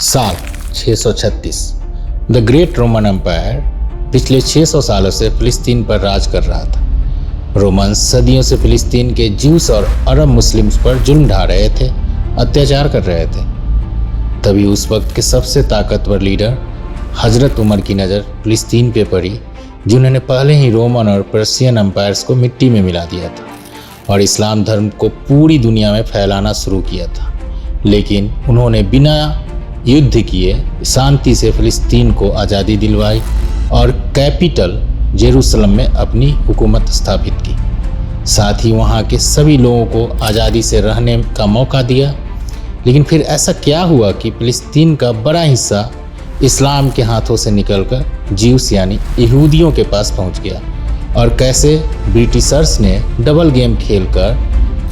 साल 636। The great Roman empire पिछले 600 सालों से फिलिस्तीन पर राज कर रहा था। रोमन्स सदियों से फिलिस्तीन के ज्यूस और अरब मुस्लिम्स पर जुल्म ढा रहे थे, अत्याचार कर रहे थे। तभी उस वक्त के सबसे ताकतवर लीडर हजरत उमर की नज़र फिलिस्तीन पे पड़ी, जिन्होंने पहले ही रोमन और पर्शियन एम्पायर्स को मिट्टी में मिला दिया था और इस्लाम धर्म को पूरी दुनिया में फैलाना शुरू किया था। लेकिन उन्होंने बिना युद्ध किए शांति से फिलिस्तीन को आज़ादी दिलवाई और कैपिटल जेरूसलम में अपनी हुकूमत स्थापित की। साथ ही वहाँ के सभी लोगों को आज़ादी से रहने का मौका दिया। लेकिन फिर ऐसा क्या हुआ कि फिलिस्तीन का बड़ा हिस्सा इस्लाम के हाथों से निकलकर ज्यूस यानी यहूदियों के पास पहुँच गया, और कैसे ब्रिटिशर्स ने डबल गेम खेलकर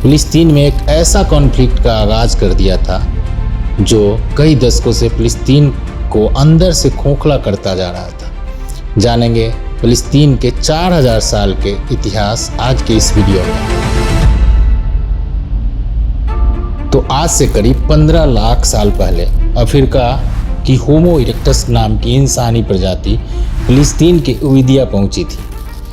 फिलिस्तीन में एक ऐसा कॉन्फ्लिक्ट का आगाज़ कर दिया था जो कई दशकों से फिलिस्तीन को अंदर से खोखला करता जा रहा था। जानेंगे फिलिस्तीन के 4000 साल के इतिहास आज के इस वीडियो में। तो आज से करीब 15 लाख साल पहले अफ्रीका की होमो इरेक्टस नाम की इंसानी प्रजाति फिलिस्तीन के उविदिया पहुंची थी,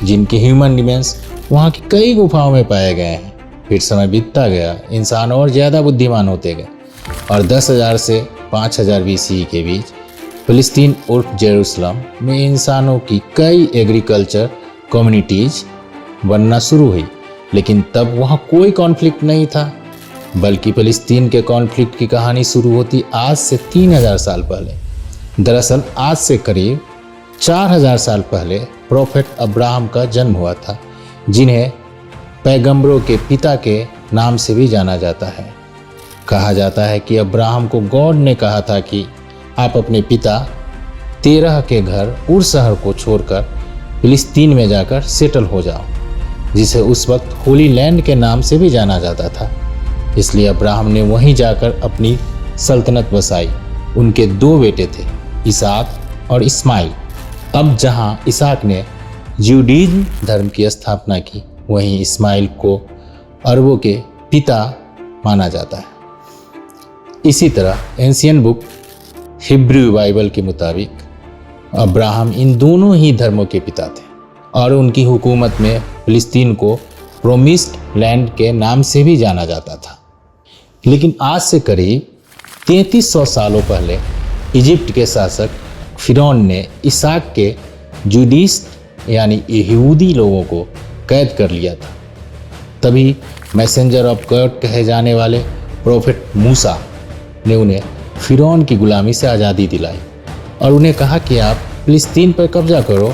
जिनके ह्यूमन रिमेन्स वहां की कई गुफाओं में पाए गए हैं। फिर समय बीतता गया, इंसान और ज़्यादा बुद्धिमान होते गए और 10,000 से 5,000 BCE के बीच फिलिस्तीन उर्फ जेरूसलम में इंसानों की कई एग्रीकल्चर कम्युनिटीज बनना शुरू हुई। लेकिन तब वहाँ कोई कॉन्फ्लिक्ट नहीं था, बल्कि फिलिस्तीन के कॉन्फ्लिक्ट की कहानी शुरू होती आज से 3000 साल पहले। दरअसल आज से करीब 4000 साल पहले प्रोफेट अब्राहम का जन्म हुआ था, जिन्हें पैगंबरों के पिता के नाम से भी जाना जाता है। कहा जाता है कि अब्राहम को गॉड ने कहा था कि आप अपने पिता तेरह के घर उर शहर को छोड़कर फिलिस्तीन में जाकर सेटल हो जाओ, जिसे उस वक्त होली लैंड के नाम से भी जाना जाता था। इसलिए अब्राहम ने वहीं जाकर अपनी सल्तनत बसाई। उनके 2 बेटे थे, इसहाक और इस्माइल। अब जहाँ इसहाक ने ज्यूडिज्म धर्म की स्थापना की, वहीं इस्माइल को अरबों के पिता माना जाता है। इसी तरह एंशियन बुक हिब्रू बाइबल के मुताबिक अब्राहम इन दोनों ही धर्मों के पिता थे और उनकी हुकूमत में फिलिस्तीन को प्रोमिस्ड लैंड के नाम से भी जाना जाता था। लेकिन आज से करीब 3300 सालों पहले इजिप्ट के शासक फिरौन ने इसहाक के जूडिस्ट यानी यहूदी लोगों को कैद कर लिया था। तभी मैसेंजर ऑफ गॉड कहे जाने वाले प्रोफेट मूसा ने उन्हें फिरौन की गुलामी से आज़ादी दिलाई और उन्हें कहा कि आप फिलिस्तीन पर कब्जा करो।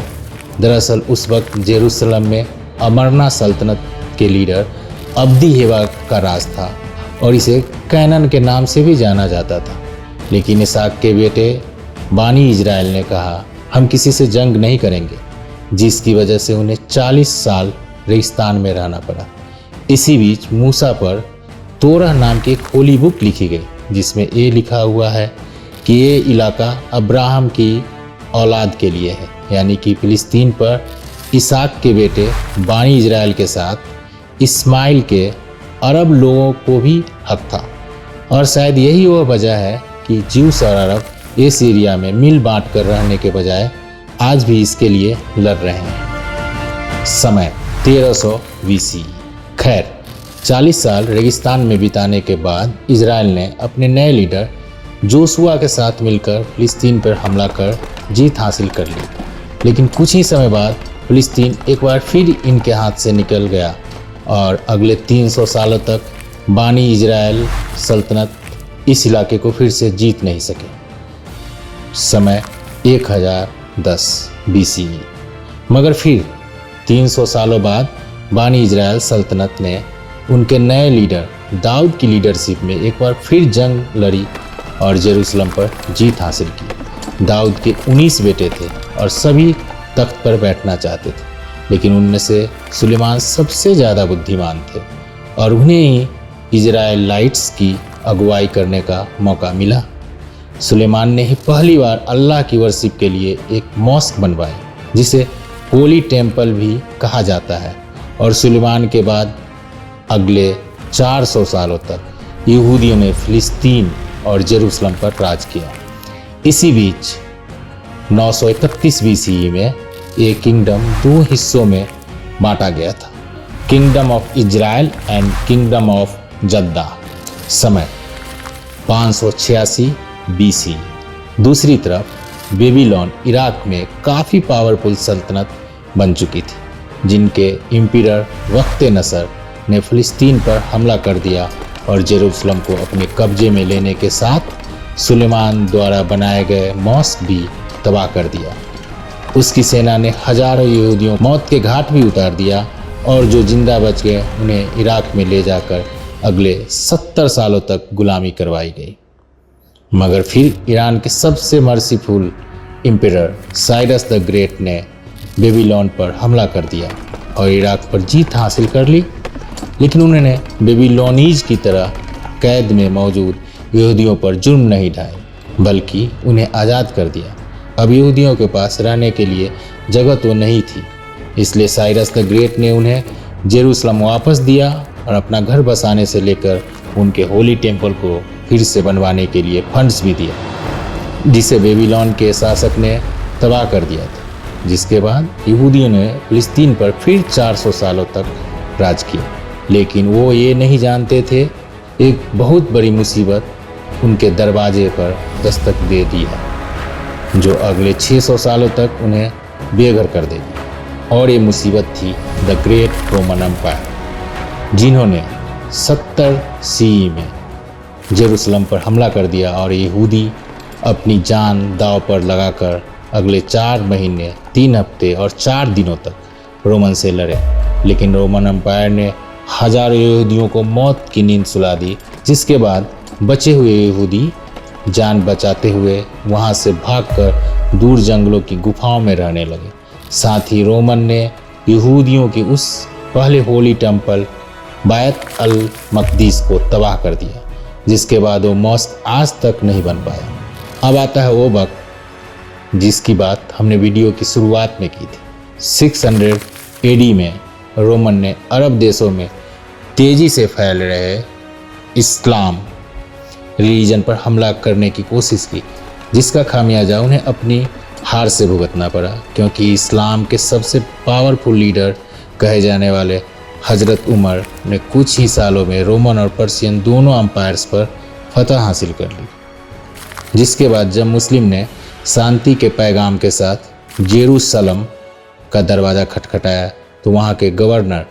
दरअसल उस वक्त जेरूसलम में अमरना सल्तनत के लीडर अब्दी हेवा का राज था और इसे कैनन के नाम से भी जाना जाता था। लेकिन इसहाक के बेटे बानी इजराइल ने कहा, हम किसी से जंग नहीं करेंगे, जिसकी वजह से उन्हें 40 साल रेगिस्तान में रहना पड़ा। इसी बीच मूसा पर तोरह नाम की एक होली बुक लिखी गई, जिसमें ये लिखा हुआ है कि ये इलाका अब्राहम की औलाद के लिए है, यानी कि फिलिस्तीन पर इसहाक के बेटे बानी इजराइल के साथ इस्माइल के अरब लोगों को भी हक था। और शायद यही वह वजह है कि ज्यूस और अरब इस एरिया में मिल बांट कर रहने के बजाय आज भी इसके लिए लड़ रहे हैं। समय 1300 BCE। खैर, 40 साल रेगिस्तान में बिताने के बाद इजराइल ने अपने नए लीडर जोशुआ के साथ मिलकर फिलिस्तीन पर हमला कर जीत हासिल कर ली। लेकिन कुछ ही समय बाद फिलिस्तीन एक बार फिर इनके हाथ से निकल गया और अगले 300 सालों तक बानी इजराइल सल्तनत इस इलाके को फिर से जीत नहीं सके। समय 1010 BCE। मगर फिर 300 सालों बाद बानी इजराइल सल्तनत ने उनके नए लीडर दाऊद की लीडरशिप में एक बार फिर जंग लड़ी और जेरूसलम पर जीत हासिल की। दाऊद के 19 बेटे थे और सभी तख्त पर बैठना चाहते थे, लेकिन उनमें से सुलेमान सबसे ज़्यादा बुद्धिमान थे और उन्हें ही इजराइलाइट्स की अगुवाई करने का मौका मिला। सुलेमान ने ही पहली बार अल्लाह की वर्शिप के लिए एक मॉस्क बनवाई, जिसे होली टेम्पल भी कहा जाता है। और सुलेमान के बाद अगले 400 सालों तक यहूदियों ने फिलिस्तीन और जेरूसलम पर राज किया। इसी बीच 931 BCE में ये किंगडम दो हिस्सों में बांटा गया था, kingdom of Israel and kingdom of Jeddah. समय 586 BC। दूसरी तरफ बेबीलोन इराक में काफ़ी पावरफुल सल्तनत बन चुकी थी, जिनके एम्पिरर वक्त नसर ने फ़िलिस्तीन पर हमला कर दिया और जेरूसलम को अपने कब्जे में लेने के साथ सुलेमान द्वारा बनाए गए मॉस्क भी तबाह कर दिया। उसकी सेना ने हजारों यहूदियों मौत के घाट भी उतार दिया और जो जिंदा बच गए उन्हें इराक में ले जाकर अगले 70 सालों तक गुलामी करवाई गई। मगर फिर ईरान के सबसे मर्सीफुल एम्पिरर साइरस द ग्रेट ने बेबीलोन पर हमला कर दिया और इराक पर जीत हासिल कर ली। लेकिन उन्होंने बेबीलोनीज की तरह कैद में मौजूद यहूदियों पर जुर्म नहीं ढाए, बल्कि उन्हें आज़ाद कर दिया। अब यहूदियों के पास रहने के लिए जगह तो नहीं थी, इसलिए साइरस द ग्रेट ने उन्हें जेरूसलम वापस दिया और अपना घर बसाने से लेकर उनके होली टेम्पल को फिर से बनवाने के लिए फंड्स भी दिया, जिसे बेबीलोन के शासक ने तबाह कर दिया था। जिसके बाद यहूदियों ने फ़िलिस्तीन पर फिर 400 सालों तक राज किया। लेकिन वो ये नहीं जानते थे एक बहुत बड़ी मुसीबत उनके दरवाजे पर दस्तक दे दी है, जो अगले 600 सालों तक उन्हें बेघर कर देगी। और ये मुसीबत थी द ग्रेट रोमन एम्पायर, जिन्होंने 70 CE में जेरूसलम पर हमला कर दिया और यहूदी अपनी जान दांव पर लगाकर अगले 4 महीने 3 हफ्ते और 4 दिनों तक रोमन से लड़े। लेकिन रोमन एम्पायर ने हजारों यहूदियों को मौत की नींद सुला दी, जिसके बाद बचे हुए यहूदी जान बचाते हुए वहाँ से भागकर दूर जंगलों की गुफाओं में रहने लगे। साथ ही रोमन ने यहूदियों की उस पहले होली टेम्पल बायत अल मकदीस को तबाह कर दिया, जिसके बाद वो मॉस्क आज तक नहीं बन पाया। अब आता है वो वक्त जिसकी बात हमने वीडियो की शुरुआत में की थी। 600 AD में रोमन ने अरब देशों में तेज़ी से फैल रहे इस्लाम रिलीजन पर हमला करने की कोशिश की, जिसका खामियाजा उन्हें अपनी हार से भुगतना पड़ा, क्योंकि इस्लाम के सबसे पावरफुल लीडर कहे जाने वाले हज़रत उमर ने कुछ ही सालों में रोमन और पर्शियन दोनों एम्पायर्स पर फतह हासिल कर ली। जिसके बाद जब मुस्लिम ने शांति के पैगाम के साथ जेरूसलम का दरवाज़ा खटखटाया, तो वहाँ के गवर्नर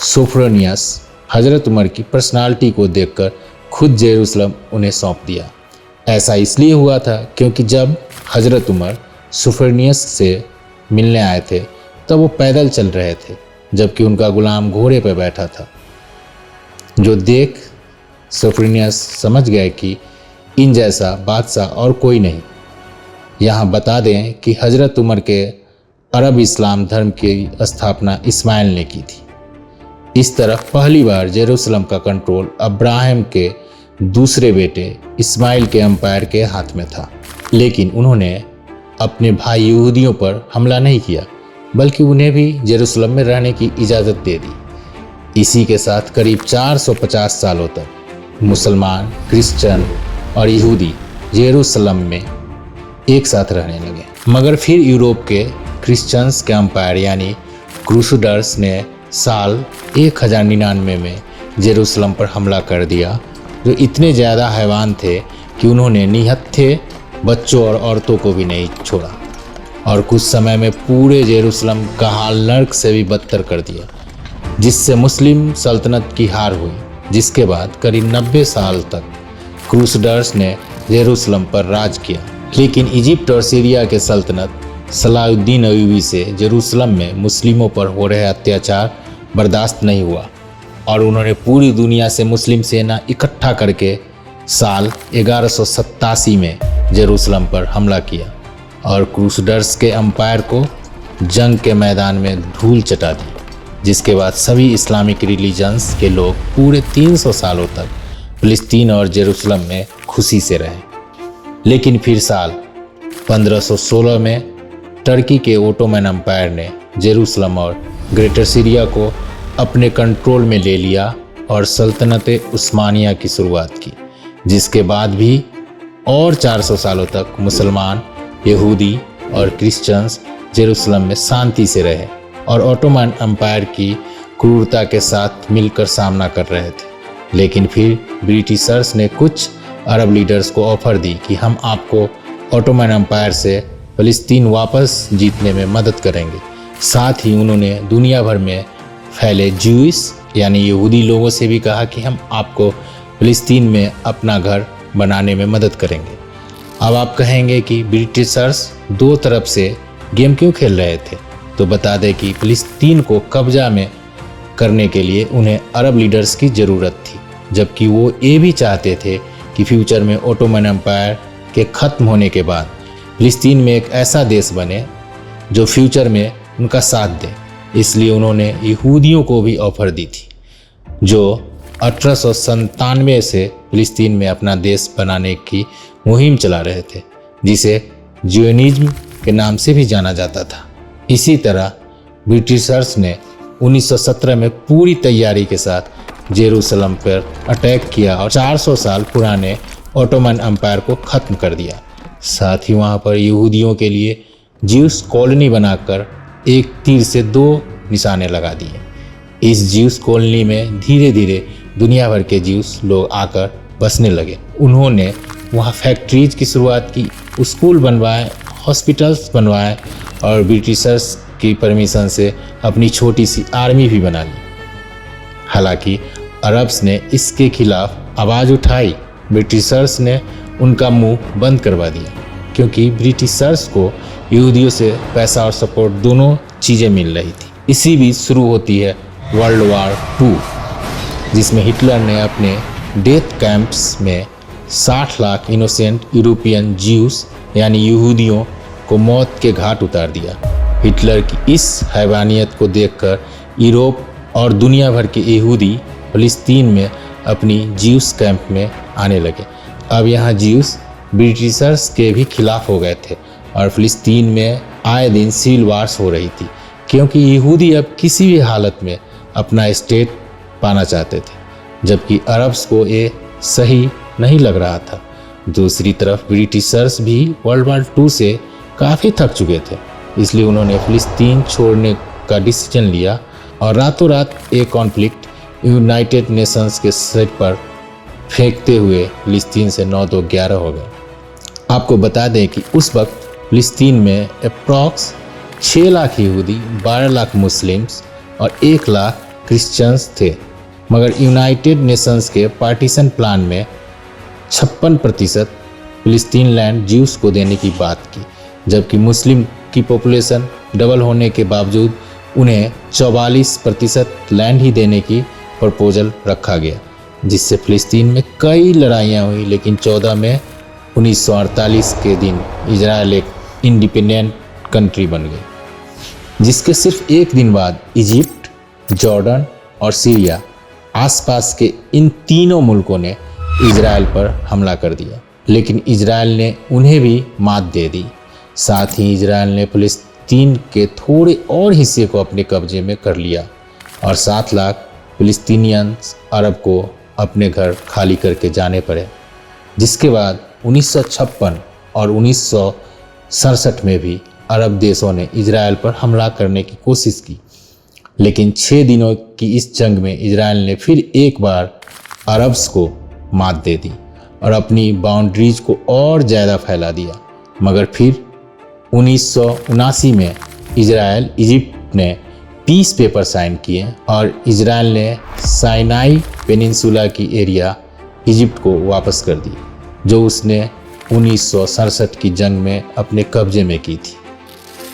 सोफ्रोनियस हज़रत उमर की पर्सनालिटी को देखकर खुद जेरूसलम उन्हें सौंप दिया। ऐसा इसलिए हुआ था क्योंकि जब हज़रत उमर सोफ्रोनियस से मिलने आए थे तब वो पैदल चल रहे थे, जबकि उनका गुलाम घोड़े पर बैठा था। जो देख सोफ्रोनियस समझ गए कि इन जैसा बादशाह और कोई नहीं। यहाँ बता दें कि हज़रत उमर के अरब इस्लाम धर्म की स्थापना इस्माइल ने की थी। इस तरह पहली बार जेरूसलम का कंट्रोल अब्राहम के दूसरे बेटे इस्माइल के एम्पायर के हाथ में था। लेकिन उन्होंने अपने भाई यहूदियों पर हमला नहीं किया, बल्कि उन्हें भी जेरूसलम में रहने की इजाज़त दे दी। इसी के साथ करीब 450 सालों तक मुसलमान, क्रिश्चियन और यहूदी जेरूसलम में एक साथ रहने लगे। मगर फिर यूरोप के क्रिश्चियंस के एम्पायर यानी क्रूसडर्स ने साल 1099 में जेरूसलम पर हमला कर दिया, जो इतने ज़्यादा हैवान थे कि उन्होंने निहत्थे बच्चों और औरतों को भी नहीं छोड़ा और कुछ समय में पूरे जेरूसलम का हाल नर्क से भी बदतर कर दिया, जिससे मुस्लिम सल्तनत की हार हुई। जिसके बाद करीब 90 साल तक क्रूसडर्स ने जेरूसलम पर राज किया। लेकिन इजिप्ट और सीरिया के सल्तनत सलाहुद्दीन अयूबी से जेरूसलम में मुस्लिमों पर हो रहे अत्याचार बर्दाश्त नहीं हुआ और उन्होंने पूरी दुनिया से मुस्लिम सेना इकट्ठा करके साल 1187 में जेरूसलम पर हमला किया और क्रूसडर्स के एम्पायर को जंग के मैदान में धूल चटा दी। जिसके बाद सभी इस्लामिक रिलीजन्स के लोग पूरे 300 सालों तक फ़िलिस्तीन और जेरूसलम में खुशी से रहे। लेकिन फिर साल 1516 में टर्की के ओटोमन एम्पायर ने जेरूसलम और ग्रेटर सीरिया को अपने कंट्रोल में ले लिया और सल्तनत उस्मानिया की शुरुआत की, जिसके बाद भी और 400 सालों तक मुसलमान, यहूदी और क्रिश्चियंस जेरूसलम में शांति से रहे और ऑटोमन एम्पायर की क्रूरता के साथ मिलकर सामना कर रहे थे। लेकिन फिर ब्रिटिशर्स ने कुछ अरब लीडर्स को ऑफर दी कि हम आपको ऑटोमन एम्पायर से फ़लस्तीन वापस जीतने में मदद करेंगे। साथ ही उन्होंने दुनिया भर में फैले ज्यूइश यानी यहूदी लोगों से भी कहा कि हम आपको फ़लस्तीन में अपना घर बनाने में मदद करेंगे। अब आप कहेंगे कि ब्रिटिशर्स दो तरफ से गेम क्यों खेल रहे थे, तो बता दें कि फ़लस्तीन को कब्जा में करने के लिए उन्हें अरब लीडर्स की ज़रूरत थी, जबकि वो ये भी चाहते थे कि फ्यूचर में ऑटोमन एम्पायर के ख़त्म होने के बाद फ़लस्तीन में एक ऐसा देश बने जो फ्यूचर में उनका साथ दे। इसलिए उन्होंने यहूदियों को भी ऑफ़र दी थी, जो 1897 से फ़लस्तीन में अपना देश बनाने की मुहिम चला रहे थे, जिसे जियोनिज्म के नाम से भी जाना जाता था। इसी तरह ब्रिटिशर्स ने 1917 में पूरी तैयारी के साथ जेरूसलम पर अटैक किया और 400 साल पुराने ऑटोमन एम्पायर को ख़त्म कर दिया। साथ ही वहाँ पर यहूदियों के लिए ज्यूस कॉलोनी बनाकर एक तीर से दो निशाने लगा दिए। इस ज्यूस कॉलोनी में धीरे धीरे दुनिया भर के ज्यूस लोग आकर बसने लगे। उन्होंने वहाँ फैक्ट्रीज की शुरुआत की, स्कूल बनवाए, हॉस्पिटल्स बनवाए और ब्रिटिशर्स की परमिशन से अपनी छोटी सी आर्मी भी बना ली। हालांकि अरब्स ने इसके खिलाफ आवाज़ उठाई। ब्रिटिशर्स ने उनका मुंह बंद करवा दिया, क्योंकि ब्रिटिशर्स को यहूदियों से पैसा और सपोर्ट दोनों चीज़ें मिल रही थी। इसी बीच शुरू होती है वर्ल्ड वार 2, जिसमें हिटलर ने अपने डेथ कैंप्स में 60 लाख इनोसेंट यूरोपियन ज्यूस यानी यहूदियों को मौत के घाट उतार दिया। हिटलर की इस हैवानियत को देखकर यूरोप और दुनिया भर के यहूदी फ़लस्तीन में अपनी ज्यूस कैंप में आने लगे। अब यहाँ ज्यूस ब्रिटिशर्स के भी खिलाफ हो गए थे और फ़लस्तीन में आए दिन सिविल वार्स हो रही थी, क्योंकि यहूदी अब किसी भी हालत में अपना स्टेट पाना चाहते थे, जबकि अरब्स को ये सही नहीं लग रहा था। दूसरी तरफ ब्रिटिशर्स भी वर्ल्ड वार 2 से काफ़ी थक चुके थे, इसलिए उन्होंने फ़लस्तीन छोड़ने का डिसीजन लिया और रातों रात एक कॉन्फ्लिक्ट यूनाइटेड नेशंस के सिर पर फेंकते हुए फ़लस्तीन से 9-2-11 हो गए। आपको बता दें कि उस वक्त फ़लस्तीन में अप्रॉक्स 6 लाख यहूदी, 12 लाख मुस्लिम्स और 1 लाख क्रिश्चियंस थे, मगर यूनाइटेड नेशंस के पार्टीशन प्लान में 56% फ़लस्तीन लैंड ज्यूस को देने की बात की, जबकि मुस्लिम की पॉपुलेशन डबल होने के बावजूद उन्हें 44% लैंड ही देने की प्रपोजल रखा गया, जिससे फ़लस्तीन में कई लड़ाइयाँ हुई। लेकिन 14 मई 1948 के दिन इजराइल एक इंडिपेंडेंट कंट्री बन गई, जिसके सिर्फ एक दिन बाद इजिप्ट, जॉर्डन और सीरिया आसपास के इन तीनों मुल्कों ने इजराइल पर हमला कर दिया। लेकिन इजराइल ने उन्हें भी मात दे दी। साथ ही इजराइल ने फ़लस्तीन के थोड़े और हिस्से को अपने कब्जे में कर लिया और 7 लाख फ़लस्तीनियंस अरब को अपने घर खाली करके जाने पड़े। जिसके बाद 1956 और 1967 में भी अरब देशों ने इजराइल पर हमला करने की कोशिश की, लेकिन 6 दिनों की इस जंग में इजराइल ने फिर एक बार अरब्स को मात दे दी और अपनी बाउंड्रीज को और ज़्यादा फैला दिया। मगर फिर 1979 में इजराइल इजिप्ट ने पीस पेपर साइन किए और इजराइल ने साइनाई पेनिनसुला की एरिया इजिप्ट को वापस कर दी, जो उसने 1967 की जंग में अपने कब्जे में की थी।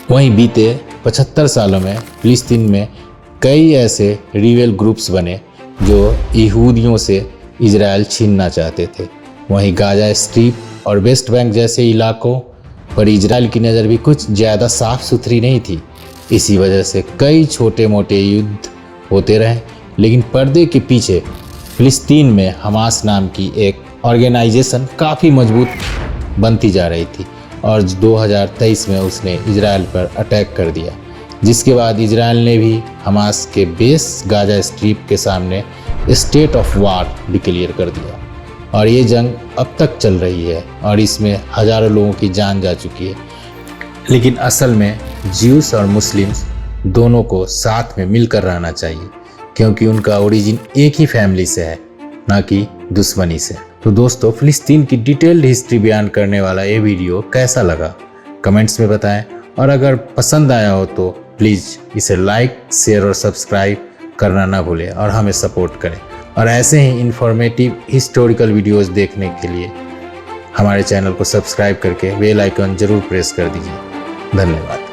वहीं बीते 75 सालों में फ़लस्तीन में कई ऐसे रिबेल ग्रुप्स बने जो यहूदियों से इजराइल छीनना चाहते थे। वहीं गाजा स्ट्रिप और वेस्ट बैंक जैसे इलाकों पर इजराइल की नज़र भी कुछ ज़्यादा साफ सुथरी नहीं थी। इसी वजह से कई छोटे मोटे युद्ध होते रहे, लेकिन पर्दे के पीछे फ़लस्तीन में हमास नाम की एक ऑर्गेनाइजेशन काफ़ी मजबूत बनती जा रही थी और 2023 में उसने इजराइल पर अटैक कर दिया, जिसके बाद इजराइल ने भी हमास के बेस गाजा स्ट्रिप के सामने स्टेट ऑफ वार डिक्लेयर कर दिया। और ये जंग अब तक चल रही है और इसमें हजारों लोगों की जान जा चुकी है। लेकिन असल में ज्यूस और मुस्लिम्स दोनों को साथ में मिलकर रहना चाहिए, क्योंकि उनका ओरिजिन एक ही फैमिली से है, ना कि दुश्मनी से। तो दोस्तों, फिलिस्तीन की डिटेल्ड हिस्ट्री बयान करने वाला ये वीडियो कैसा लगा कमेंट्स में बताएं, और अगर पसंद आया हो तो प्लीज़ इसे लाइक, शेयर और सब्सक्राइब करना ना भूलें और हमें सपोर्ट करें। और ऐसे ही इंफॉर्मेटिव हिस्टोरिकल वीडियोस देखने के लिए हमारे चैनल को सब्सक्राइब करके बेल आइकन जरूर प्रेस कर दीजिए। धन्यवाद।